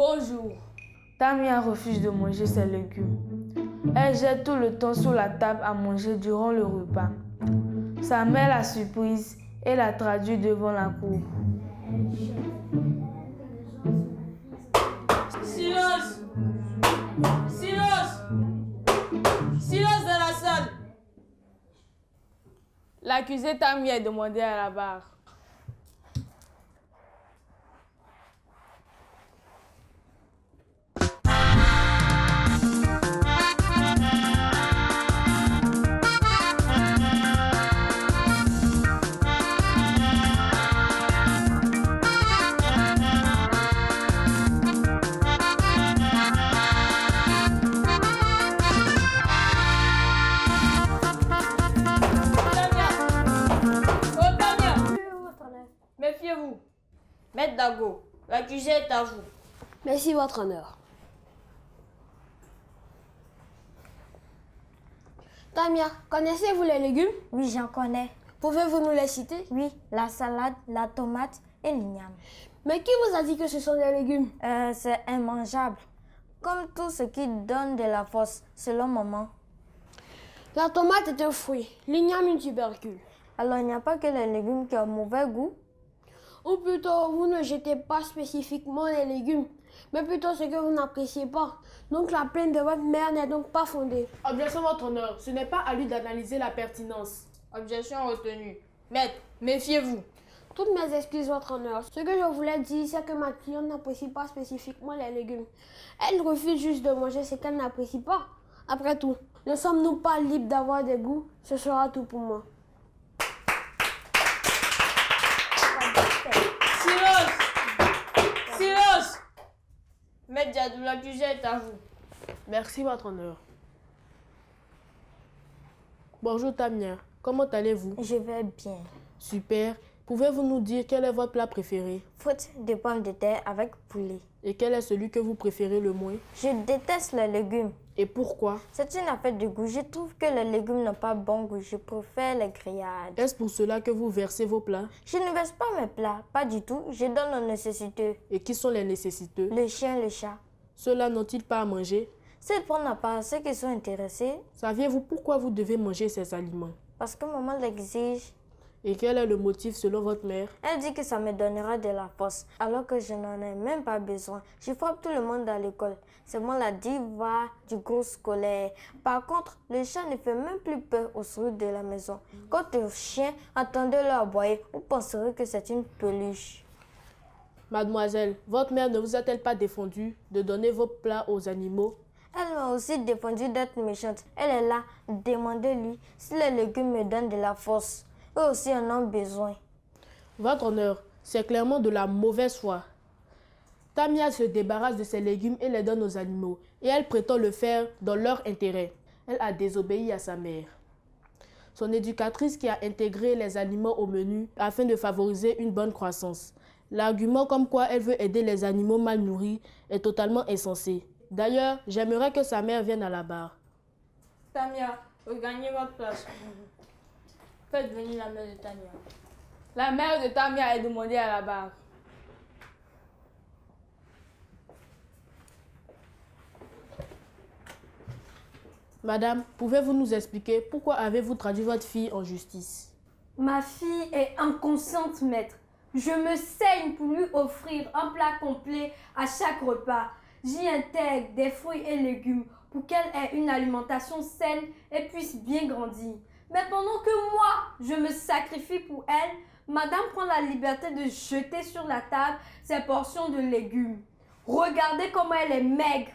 Bonjour. Tamia refuse de manger ses légumes. Elle jette tout le temps sur la table à manger durant le repas. Sa mère la surprise et la traduit devant la cour. Silence! Silence! Silence dans la salle! L'accusé Tamia est demandé à la barre. Méfiez-vous. Maître Dago, l'accusé est à vous. Merci, votre honneur. Tamia, connaissez-vous les légumes? Oui, j'en connais. Pouvez-vous nous les citer? Oui, la salade, la tomate et l'igname. Mais qui vous a dit que ce sont des légumes? C'est immangeable. Comme tout ce qui donne de la force, selon maman. La tomate est un fruit, l'igname une tubercule. Alors, il n'y a pas que les légumes qui ont mauvais goût? Ou plutôt, vous ne jetez pas spécifiquement les légumes, mais plutôt ce que vous n'appréciez pas. Donc la plainte de votre mère n'est donc pas fondée. Objection, votre honneur. Ce n'est pas à lui d'analyser la pertinence. Objection retenue. Maître, méfiez-vous. Toutes mes excuses, votre honneur. Ce que je voulais dire, c'est que ma cliente n'apprécie pas spécifiquement les légumes. Elle refuse juste de manger ce qu'elle n'apprécie pas. Après tout, ne sommes-nous pas libres d'avoir des goûts? Ce sera tout pour moi. Silence! Silence! Maître Diadou, l'accusé est à vous. Merci, votre honneur. Bonjour, Tamia. Comment allez-vous? Je vais bien. Super. Pouvez-vous nous dire quel est votre plat préféré? Frites de pommes de terre avec poulet. Et quel est celui que vous préférez le moins? Je déteste les légumes. Et pourquoi? C'est une affaire de goût. Je trouve que les légumes n'ont pas bon goût. Je préfère les grillades. Est-ce pour cela que vous versez vos plats? Je ne verse pas mes plats. Pas du tout. Je donne aux nécessiteux. Et qui sont les nécessiteux? Le chien, le chat. Ceux-là n'ont-ils pas à manger? S'ils prennent à part ceux qui sont intéressés, Saviez-vous pourquoi vous devez manger ces aliments? parce que maman l'exige. Et quel est le motif selon votre mère? Elle dit que ça me donnera de la force, alors que je n'en ai même pas besoin. Je frappe tout le monde à l'école. C'est moi la diva du groupe scolaire. Par contre, le chat ne fait même plus peur aux souris de la maison. Quant aux chiens, attendez-le aboyer, vous penserez que c'est une peluche. Mademoiselle, votre mère ne vous a-t-elle pas défendu de donner vos plats aux animaux? Elle m'a aussi défendu d'être méchante. Elle est là, demandez-lui si les légumes me donnent de la force. Eux aussi en ont besoin. Votre honneur, c'est clairement de la mauvaise foi. Tamia se débarrasse de ses légumes et les donne aux animaux, et elle prétend le faire dans leur intérêt. Elle a désobéi à sa mère. Son éducatrice qui a intégré les aliments au menu afin de favoriser une bonne croissance. L'argument comme quoi elle veut aider les animaux mal nourris est totalement insensé. D'ailleurs, j'aimerais que sa mère vienne à la barre. Tamia, regagnez votre place. Faites venir la mère de Tamia. La mère de Tamia est demandée à la barre. Madame, pouvez-vous nous expliquer pourquoi avez-vous traduit votre fille en justice? Ma fille est inconsciente, maître. Je me saigne pour lui offrir un plat complet à chaque repas. J'y intègre des fruits et légumes pour qu'elle ait une alimentation saine et puisse bien grandir. Mais pendant que moi, je me sacrifie pour elle, madame prend la liberté de jeter sur la table ses portions de légumes. Regardez comment elle est maigre.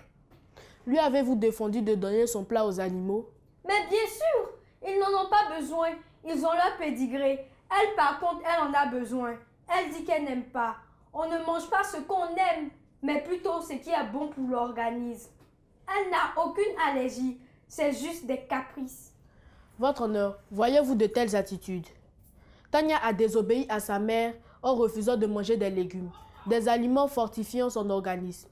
Lui avez-vous défendu de donner son plat aux animaux? Mais bien sûr, ils n'en ont pas besoin. Ils ont leur pédigré. Elle, par contre, elle en a besoin. Elle dit qu'elle n'aime pas. On ne mange pas ce qu'on aime, mais plutôt ce qui est bon pour l'organisme. Elle n'a aucune allergie. C'est juste des caprices. Votre honneur, voyez-vous de telles attitudes? Tania a désobéi à sa mère en refusant de manger des légumes, des aliments fortifiant son organisme.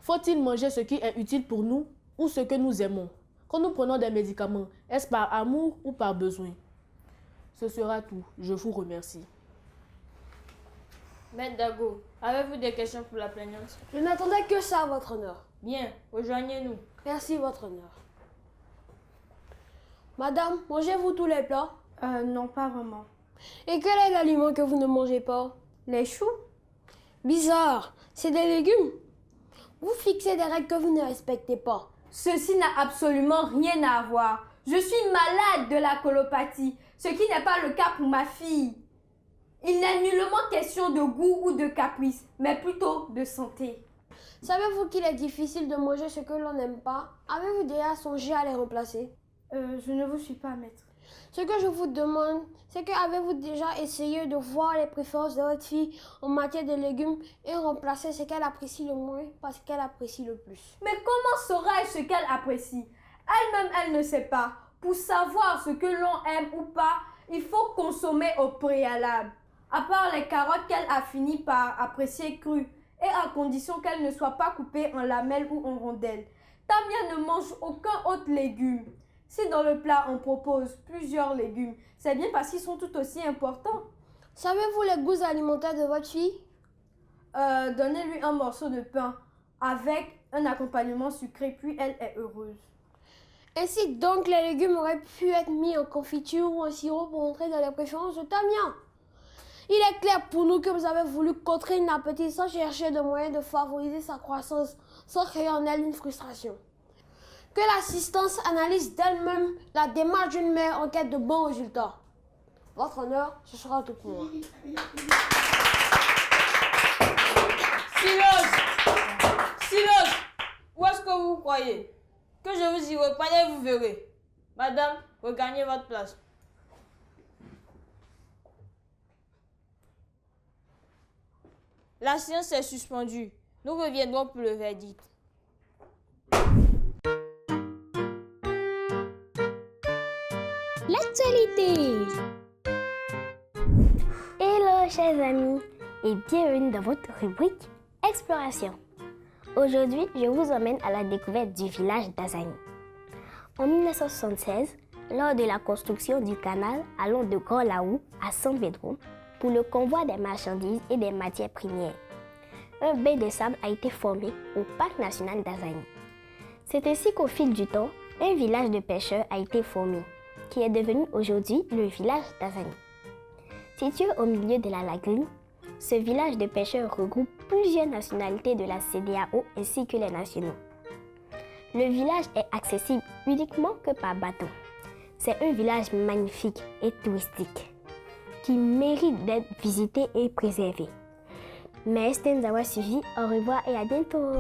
Faut-il manger ce qui est utile pour nous ou ce que nous aimons? Quand nous prenons des médicaments, est-ce par amour ou par besoin? Ce sera tout. Je vous remercie. Maître Dago, avez-vous des questions pour la plaignante? Je n'attendais que ça, votre honneur. Bien, rejoignez-nous. Merci, votre honneur. Madame, mangez-vous tous les plats? Non, pas vraiment. Et quel est l'aliment que vous ne mangez pas? Les choux? Bizarre, c'est des légumes. Vous fixez des règles que vous ne respectez pas. Ceci n'a absolument rien à voir. Je suis malade de la colopathie, ce qui n'est pas le cas pour ma fille. Il n'est nullement question de goût ou de caprice, mais plutôt de santé. Savez-vous qu'il est difficile de manger ce que l'on n'aime pas? Avez-vous déjà songé à les remplacer? Je ne vous suis pas, maître. Ce que je vous demande, c'est que avez-vous déjà essayé de voir les préférences de votre fille en matière de légumes et remplacer ce qu'elle apprécie le moins par ce qu'elle apprécie le plus? Mais comment saura-je ce qu'elle apprécie? Elle-même, elle ne sait pas. Pour savoir ce que l'on aime ou pas, il faut consommer au préalable. À part les carottes qu'elle a fini par apprécier crues, et à condition qu'elles ne soient pas coupées en lamelles ou en rondelles. Tamia ne mange aucun autre légume. Si dans le plat on propose plusieurs légumes, c'est bien parce qu'ils sont tout aussi importants. Savez-vous les goûts alimentaires de votre fille? Donnez-lui un morceau de pain avec un accompagnement sucré, puis elle est heureuse. Ainsi donc, les légumes auraient pu être mis en confiture ou en sirop pour entrer dans les préférences de Tamia. Il est clair pour nous que vous avez voulu contrer une appétit sans chercher de moyens de favoriser sa croissance, sans créer en elle une frustration. Que l'assistance analyse d'elle-même la démarche d'une mère en quête de bons résultats. Votre honneur, ce sera tout pour moi. Silence! Silence! Où est-ce que vous croyez? Que je vous y reprenne et vous verrez. Madame, regagnez votre place. La séance est suspendue. Nous reviendrons pour le verdict. L'actualité. Hello chers amis et bienvenue dans votre rubrique Exploration. Aujourd'hui, je vous emmène à la découverte du village d'Azani. En 1976, lors de la construction du canal allant de Grand Laou à San Pedro pour le convoi des marchandises et des matières premières, un baie de sable a été formé au parc national d'Azani. C'est ainsi qu'au fil du temps, un village de pêcheurs a été formé, qui est devenu aujourd'hui le village d'Azani. Situé au milieu de la lagune, ce village de pêcheurs regroupe plusieurs nationalités de la CEDEAO ainsi que les nationaux. Le village est accessible uniquement que par bateau. C'est un village magnifique et touristique qui mérite d'être visité et préservé. Merci de nous avoir suivis. Au revoir et à bientôt.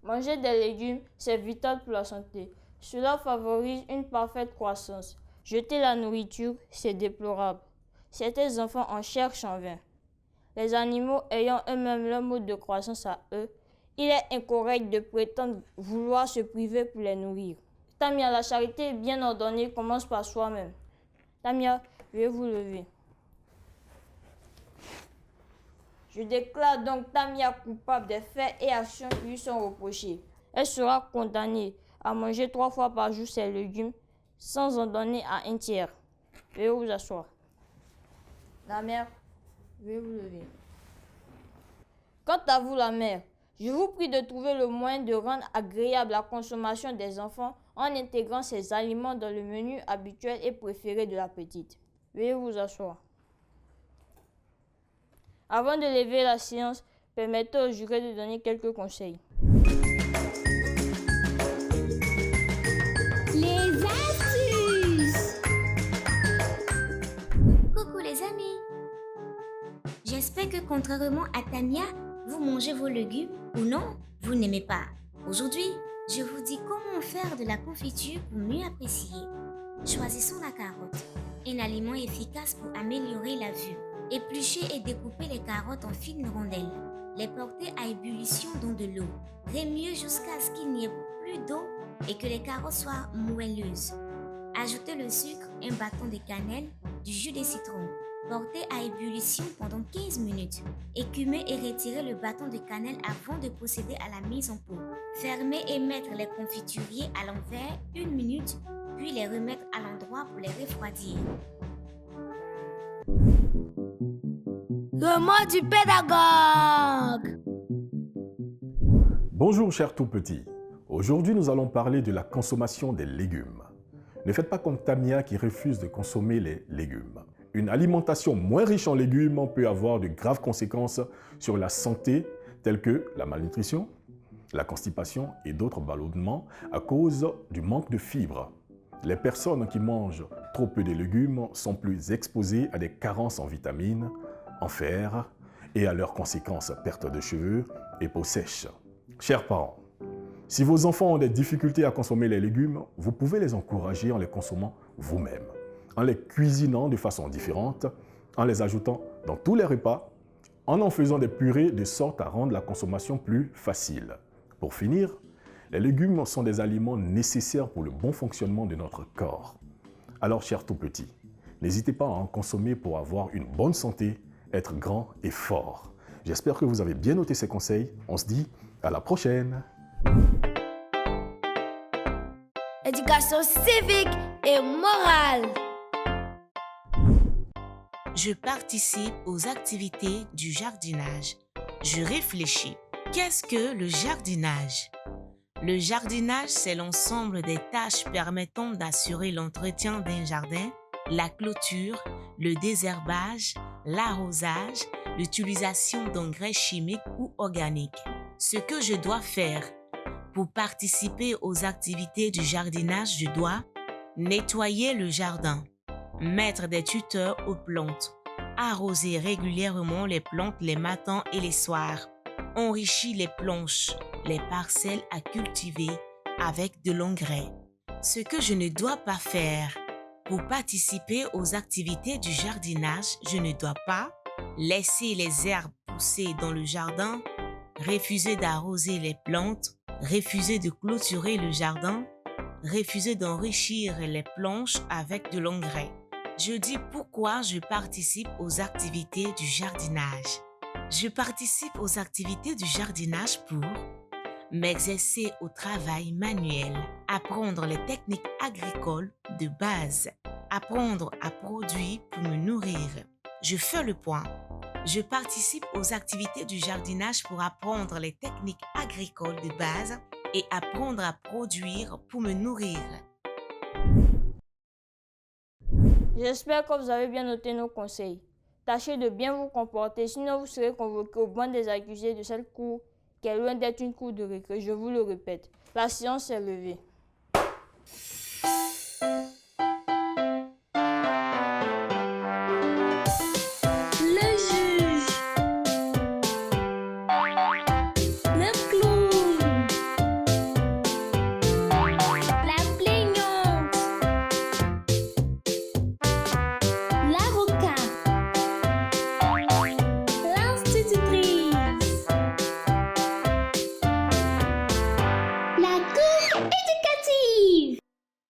Manger des légumes, c'est vital pour la santé. Cela favorise une parfaite croissance. Jeter la nourriture, c'est déplorable. Certains enfants en cherchent en vain. Les animaux ayant eux-mêmes leur mode de croissance à eux, il est incorrect de prétendre vouloir se priver pour les nourrir. Tamia, la charité bien ordonnée commence par soi-même. Tamia, veuillez vous lever. Je déclare donc Tamia coupable des faits et actions qui lui sont reprochés. Elle sera condamnée à manger 3 fois par jour ses légumes sans en donner à un tiers. Veuillez vous asseoir. La mère, veuillez vous lever. Quant à vous, la mère, je vous prie de trouver le moyen de rendre agréable la consommation des enfants en intégrant ces aliments dans le menu habituel et préféré de la petite. Veuillez vous asseoir. Avant de lever la séance, permettez au juré de donner quelques conseils. Les astuces. Coucou les amis. J'espère que contrairement à Tamia, vous mangez vos légumes ou non, vous n'aimez pas. Aujourd'hui, je vous dis comment faire de la confiture pour mieux apprécier. Choisissons la carotte, un aliment efficace pour améliorer la vue. Éplucher et découper les carottes en fines rondelles. Les porter à ébullition dans de l'eau. Remuer jusqu'à ce qu'il n'y ait plus d'eau et que les carottes soient moelleuses. Ajoutez le sucre, un bâton de cannelle, du jus de citron. Portez à ébullition pendant 15 minutes. Écumer et retirer le bâton de cannelle avant de procéder à la mise en pot. Fermer et mettre les confituriers à l'envers 1 minute, puis les remettre à l'endroit pour les refroidir. Le mot du pédagogue. Bonjour chers tout-petits. Aujourd'hui, nous allons parler de la consommation des légumes. Ne faites pas comme Tamia qui refuse de consommer les légumes. Une alimentation moins riche en légumes peut avoir de graves conséquences sur la santé, telles que la malnutrition, la constipation et d'autres ballonnements à cause du manque de fibres. Les personnes qui mangent trop peu de légumes sont plus exposées à des carences en vitamines, en fer et à leurs conséquences perte de cheveux et peau sèche. Chers parents, si vos enfants ont des difficultés à consommer les légumes, vous pouvez les encourager en les consommant vous-même, en les cuisinant de façon différente, en les ajoutant dans tous les repas, en faisant des purées de sorte à rendre la consommation plus facile. Pour finir, les légumes sont des aliments nécessaires pour le bon fonctionnement de notre corps. Alors, chers tout-petits, n'hésitez pas à en consommer pour avoir une bonne santé, être grand et fort. J'espère que vous avez bien noté ces conseils. On se dit à la prochaine. Éducation civique et morale. Je participe aux activités du jardinage. Je réfléchis. Qu'est-ce que le jardinage? Le jardinage, c'est l'ensemble des tâches permettant d'assurer l'entretien d'un jardin, la clôture, le désherbage, l'arrosage, l'utilisation d'engrais chimiques ou organiques. Ce que je dois faire pour participer aux activités du jardinage, je dois nettoyer le jardin, mettre des tuteurs aux plantes, arroser régulièrement les plantes les matins et les soirs, enrichir les planches, les parcelles à cultiver avec de l'engrais. Ce que je ne dois pas faire pour participer aux activités du jardinage, je ne dois pas laisser les herbes pousser dans le jardin, refuser d'arroser les plantes, refuser de clôturer le jardin, refuser d'enrichir les planches avec de l'engrais. Je dis pourquoi je participe aux activités du jardinage. Je participe aux activités du jardinage pour m'exercer au travail manuel, apprendre les techniques agricoles de base, apprendre à produire pour me nourrir. Je fais le point. Je participe aux activités du jardinage pour apprendre les techniques agricoles de base et apprendre à produire pour me nourrir. J'espère que vous avez bien noté nos conseils. Tâchez de bien vous comporter, sinon vous serez convoqué au banc des accusés de cette cour qui est loin d'être une cour de récré. Je vous le répète, la séance est levée.